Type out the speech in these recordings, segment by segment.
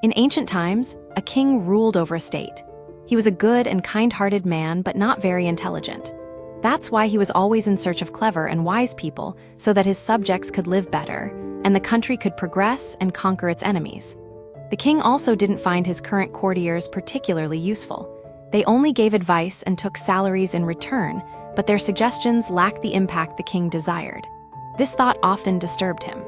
In ancient times, a king ruled over a state. He was a good and kind-hearted man, but not very intelligent. That's why he was always in search of clever and wise people, so that his subjects could live better, and the country could progress and conquer its enemies. The king also didn't find his current courtiers particularly useful. They only gave advice and took salaries in return, but their suggestions lacked the impact the king desired. This thought often disturbed him.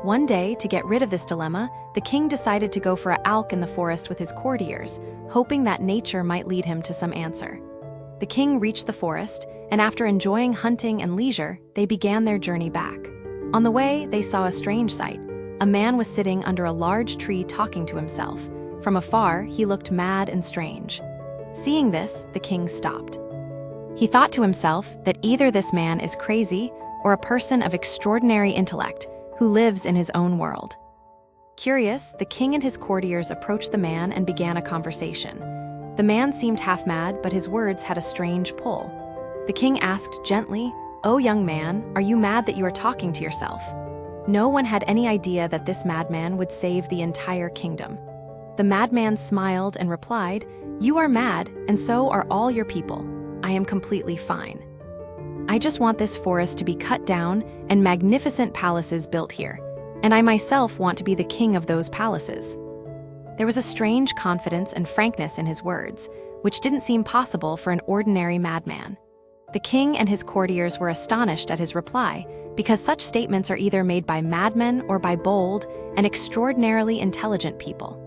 One day, to get rid of this dilemma, the king decided to go for a walk in the forest with his courtiers, hoping that nature might lead him to some answer. The king reached the forest, and after enjoying hunting and leisure, they began their journey back. On the way, they saw a strange sight. A man was sitting under a large tree talking to himself. From afar, he looked mad and strange. Seeing this, the king stopped. He thought to himself that either this man is crazy or a person of extraordinary intellect who lives in his own world. Curious, the king and his courtiers approached the man and began a conversation. The man seemed half mad, but his words had a strange pull. The king asked gently, "Oh, young man, are you mad that you are talking to yourself?" No one had any idea that this madman would save the entire kingdom. The madman smiled and replied, "You are mad, and so are all your people. I am completely fine. I just want this forest to be cut down and magnificent palaces built here, and I myself want to be the king of those palaces." There was a strange confidence and frankness in his words, which didn't seem possible for an ordinary madman. The king and his courtiers were astonished at his reply, because such statements are either made by madmen or by bold and extraordinarily intelligent people.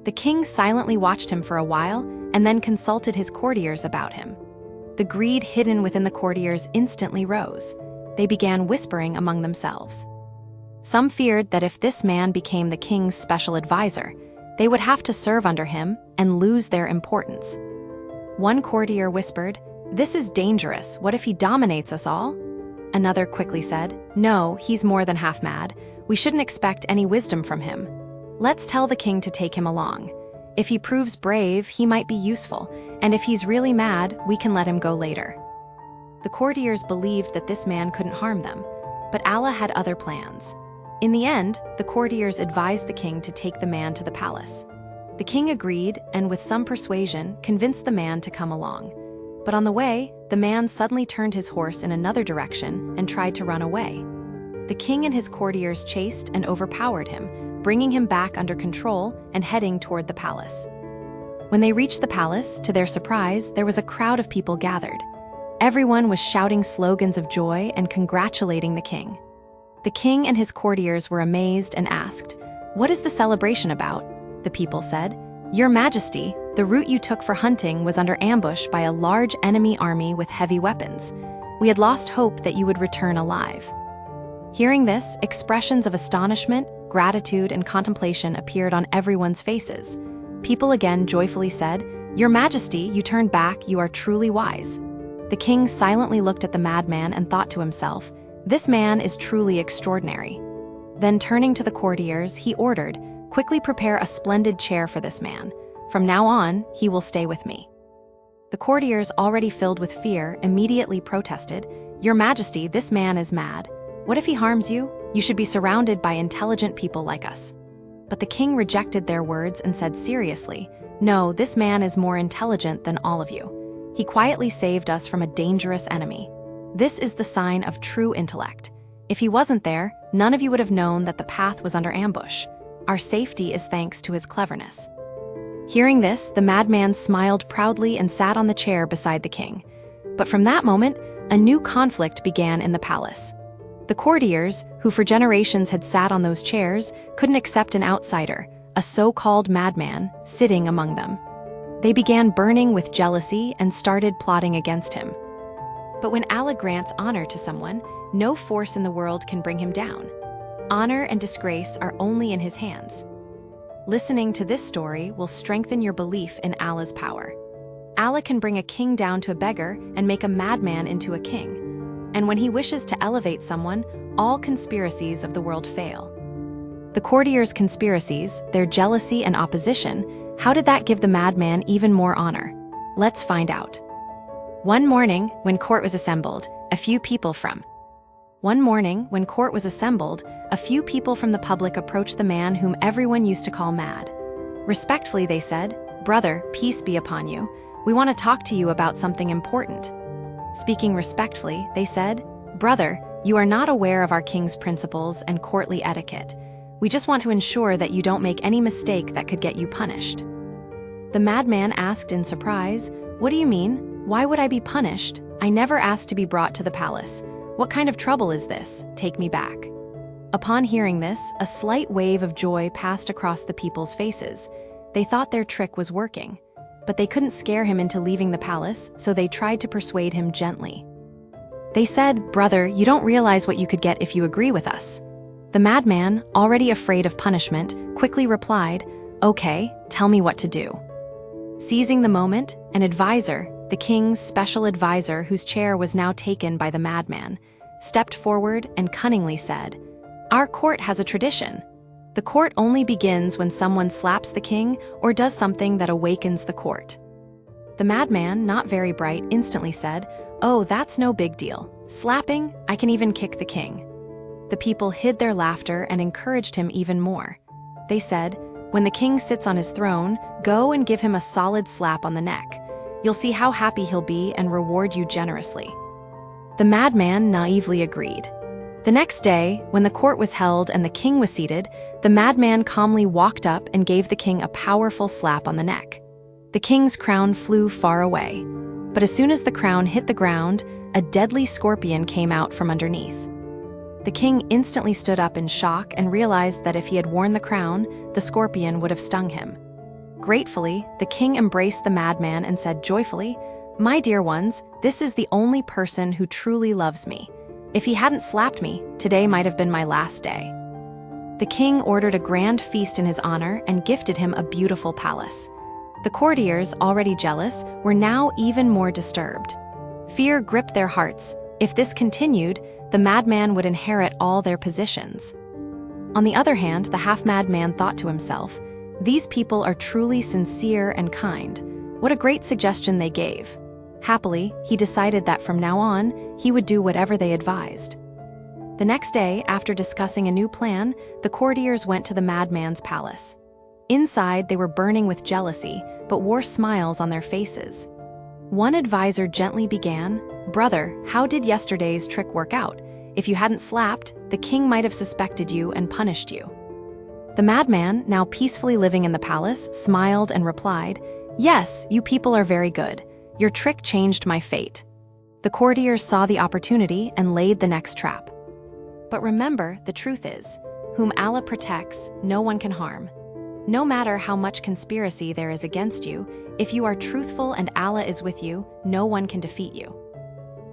The king silently watched him for a while and then consulted his courtiers about him. The greed hidden within the courtiers instantly rose. They began whispering among themselves. Some feared that if this man became the king's special advisor, they would have to serve under him and lose their importance. One courtier whispered, "This is dangerous. What if he dominates us all?" Another quickly said, "No, he's more than half mad. We shouldn't expect any wisdom from him. Let's tell the king to take him along. If he proves brave, he might be useful, and if he's really mad, we can let him go later." The courtiers believed that this man couldn't harm them, but Allah had other plans. In the end, the courtiers advised the king to take the man to the palace. The king agreed, and with some persuasion, convinced the man to come along. But on the way, the man suddenly turned his horse in another direction and tried to run away. The king and his courtiers chased and overpowered him, bringing him back under control and heading toward the palace. When they reached the palace, to their surprise, there was a crowd of people gathered. Everyone was shouting slogans of joy and congratulating the king. The king and his courtiers were amazed and asked, "What is the celebration about?" The people said, "Your Majesty, the route you took for hunting was under ambush by a large enemy army with heavy weapons. We had lost hope that you would return alive." Hearing this, expressions of astonishment, gratitude, and contemplation appeared on everyone's faces. People again joyfully said, "Your Majesty, you turned back, you are truly wise." The king silently looked at the madman and thought to himself, "This man is truly extraordinary." Then turning to the courtiers, he ordered, "Quickly prepare a splendid chair for this man. From now on, he will stay with me." The courtiers, already filled with fear, immediately protested, "Your Majesty, this man is mad. What if he harms you? You should be surrounded by intelligent people like us." But the king rejected their words and said seriously, "No, this man is more intelligent than all of you. He quietly saved us from a dangerous enemy. This is the sign of true intellect. If he wasn't there, none of you would have known that the path was under ambush. Our safety is thanks to his cleverness." Hearing this, the madman smiled proudly and sat on the chair beside the king. But from that moment, a new conflict began in the palace. The courtiers, who for generations had sat on those chairs, couldn't accept an outsider, a so-called madman, sitting among them. They began burning with jealousy and started plotting against him. But when Allah grants honor to someone, no force in the world can bring him down. Honor and disgrace are only in his hands. Listening to this story will strengthen your belief in Allah's power. Allah can bring a king down to a beggar and make a madman into a king. And when he wishes to elevate someone, all conspiracies of the world fail. The courtiers' conspiracies, their jealousy and opposition, how did that give the madman even more honor? Let's find out. One morning, when court was assembled, a few people from the public approached the man whom everyone used to call mad. Respectfully, they said, "Brother, peace be upon you. We want to talk to you about something important." Speaking respectfully, they said, "Brother, you are not aware of our king's principles and courtly etiquette. We just want to ensure that you don't make any mistake that could get you punished." The madman asked in surprise, "What do you mean? Why would I be punished? I never asked to be brought to the palace. What kind of trouble is this? Take me back." Upon hearing this, a slight wave of joy passed across the people's faces. They thought their trick was working. But they couldn't scare him into leaving the palace, so they tried to persuade him gently. They said, "Brother, you don't realize what you could get if you agree with us." The madman, already afraid of punishment, quickly replied, "Okay, tell me what to do." Seizing the moment, an advisor, the king's special advisor whose chair was now taken by the madman, stepped forward and cunningly said, "Our court has a tradition. The court only begins when someone slaps the king or does something that awakens the court." The madman, not very bright, instantly said, "Oh, that's no big deal. Slapping? I can even kick the king." The people hid their laughter and encouraged him even more. They said, "When the king sits on his throne, go and give him a solid slap on the neck. You'll see how happy he'll be and reward you generously." The madman naively agreed. The next day, when the court was held and the king was seated, the madman calmly walked up and gave the king a powerful slap on the neck. The king's crown flew far away, but as soon as the crown hit the ground, a deadly scorpion came out from underneath. The king instantly stood up in shock and realized that if he had worn the crown, the scorpion would have stung him. Gratefully, the king embraced the madman and said joyfully, "My dear ones, this is the only person who truly loves me. If he hadn't slapped me, today might have been my last day." The king ordered a grand feast in his honor and gifted him a beautiful palace. The courtiers, already jealous, were now even more disturbed. Fear gripped their hearts. If this continued, the madman would inherit all their positions. On the other hand, the half-mad man thought to himself, "These people are truly sincere and kind. What a great suggestion they gave." Happily, he decided that from now on, he would do whatever they advised. The next day, after discussing a new plan, the courtiers went to the madman's palace. Inside, they were burning with jealousy, but wore smiles on their faces. One advisor gently began, "Brother, how did yesterday's trick work out? If you hadn't slapped, the king might have suspected you and punished you." The madman, now peacefully living in the palace, smiled and replied, "Yes, you people are very good. Your trick changed my fate." The courtiers saw the opportunity and laid the next trap. But remember, the truth is, whom Allah protects, no one can harm. No matter how much conspiracy there is against you, if you are truthful and Allah is with you, no one can defeat you.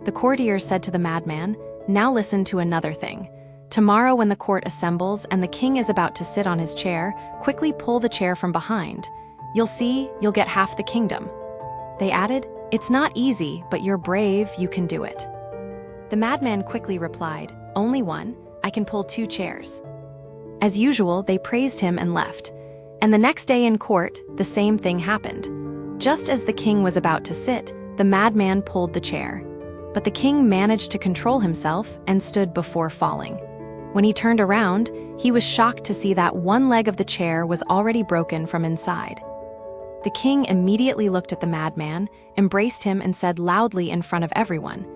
The courtiers said to the madman, "Now listen to another thing. Tomorrow when the court assembles and the king is about to sit on his chair, quickly pull the chair from behind. You'll see, you'll get half the kingdom." They added, "It's not easy, but you're brave, you can do it." The madman quickly replied, "Only one, I can pull 2 chairs." As usual, they praised him and left. And the next day in court, the same thing happened. Just as the king was about to sit, the madman pulled the chair. But the king managed to control himself and stood before falling. When he turned around, he was shocked to see that one leg of the chair was already broken from inside. The king immediately looked at the madman, embraced him and said loudly in front of everyone,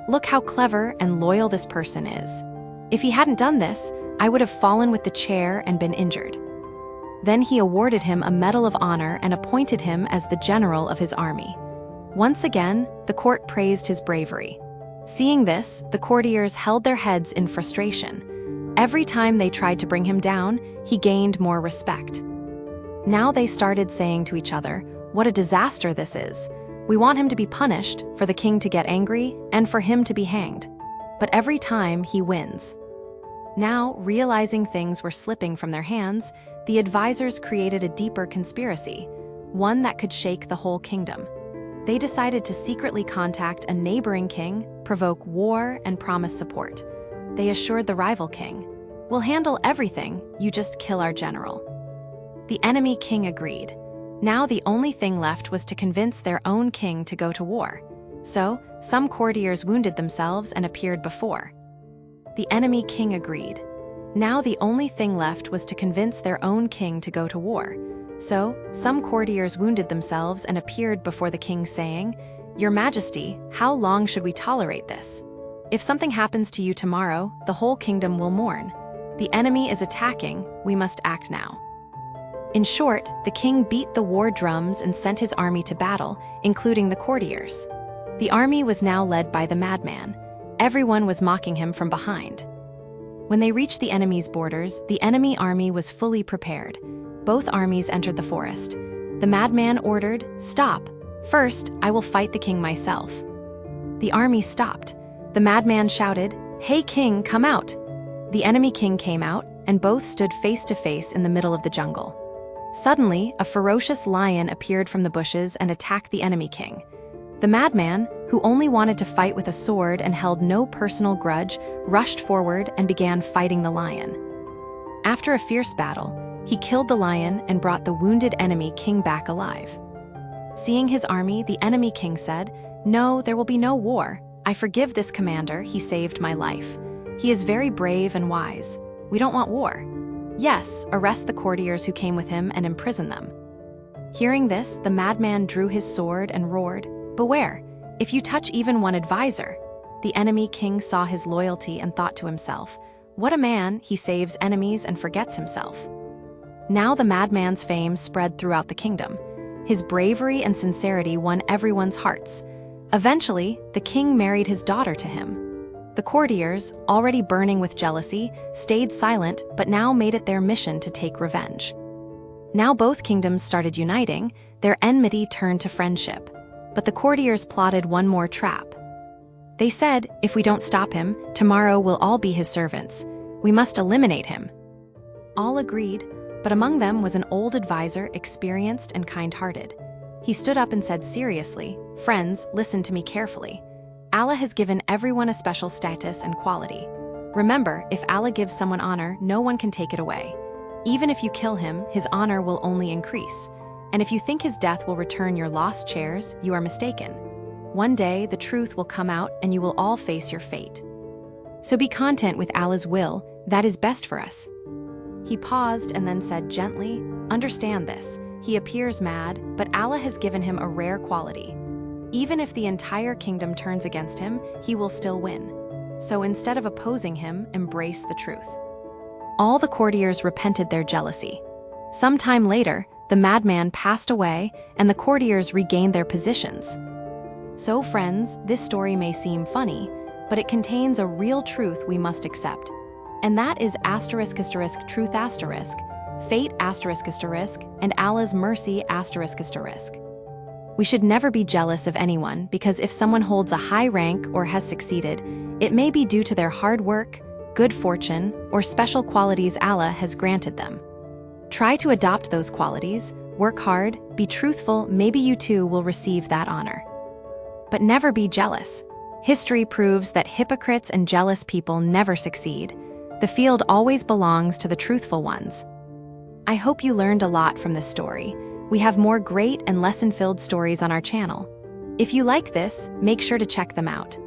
"Look how clever and loyal this person is. If he hadn't done this, I would have fallen with the chair and been injured." Then he awarded him a Medal of Honor and appointed him as the general of his army. Once again, the court praised his bravery. Seeing this, the courtiers held their heads in frustration. Every time they tried to bring him down, he gained more respect. Now they started saying to each other, "What a disaster this is. We want him to be punished, for the king to get angry, and for him to be hanged. But every time he wins." Now, realizing things were slipping from their hands, the advisors created a deeper conspiracy, one that could shake the whole kingdom. They decided to secretly contact a neighboring king, provoke war, and promise support. They assured the rival king, "We'll handle everything, you just kill our general." The enemy king agreed. Now the only thing left was to convince their own king to go to war. So, some courtiers wounded themselves and appeared before. The enemy king agreed. Now the only thing left was to convince their own king to go to war. So, some courtiers wounded themselves and appeared before the king saying, "Your Majesty, how long should we tolerate this? If something happens to you tomorrow, the whole kingdom will mourn. The enemy is attacking, we must act now." In short, the king beat the war drums and sent his army to battle, including the courtiers. The army was now led by the madman. Everyone was mocking him from behind. When they reached the enemy's borders, the enemy army was fully prepared. Both armies entered the forest. The madman ordered, "Stop. First, I will fight the king myself." The army stopped. The madman shouted, "Hey king, come out!" The enemy king came out, and both stood face to face in the middle of the jungle. Suddenly, a ferocious lion appeared from the bushes and attacked the enemy king. The madman, who only wanted to fight with a sword and held no personal grudge, rushed forward and began fighting the lion. After a fierce battle, he killed the lion and brought the wounded enemy king back alive. Seeing his army, the enemy king said, "No, there will be no war. I forgive this commander, he saved my life. He is very brave and wise. We don't want war. Yes, arrest the courtiers who came with him and imprison them." Hearing this, the madman drew his sword and roared, "Beware, if you touch even one advisor." The enemy king saw his loyalty and thought to himself, "What a man, he saves enemies and forgets himself." Now the madman's fame spread throughout the kingdom. His bravery and sincerity won everyone's hearts. Eventually, the king married his daughter to him. The courtiers, already burning with jealousy, stayed silent but now made it their mission to take revenge. Now both kingdoms started uniting, their enmity turned to friendship. But the courtiers plotted one more trap. They said, "If we don't stop him, tomorrow we'll all be his servants. We must eliminate him." All agreed, but among them was an old advisor, experienced and kind-hearted. He stood up and said seriously, "Friends, listen to me carefully. Allah has given everyone a special status and quality. Remember, if Allah gives someone honor, no one can take it away. Even if you kill him, his honor will only increase. And if you think his death will return your lost chairs, you are mistaken. One day, the truth will come out and you will all face your fate. So be content with Allah's will, that is best for us." He paused and then said gently, "Understand this, he appears mad, but Allah has given him a rare quality. Even if the entire kingdom turns against him, he will still win. So instead of opposing him, embrace the truth." All the courtiers repented their jealousy. Sometime later, the madman passed away and the courtiers regained their positions. So friends, this story may seem funny, but it contains a real truth we must accept. And that is ***, truth ***, fate ***, and Allah's mercy ***. We should never be jealous of anyone because if someone holds a high rank or has succeeded, it may be due to their hard work, good fortune, or special qualities Allah has granted them. Try to adopt those qualities, work hard, be truthful, maybe you too will receive that honor. But never be jealous. History proves that hypocrites and jealous people never succeed. The field always belongs to the truthful ones. I hope you learned a lot from this story. We have more great and lesson-filled stories on our channel. If you like this, make sure to check them out.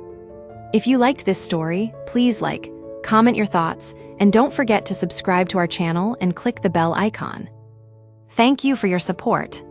If you liked this story, please like, comment your thoughts, and don't forget to subscribe to our channel and click the bell icon. Thank you for your support.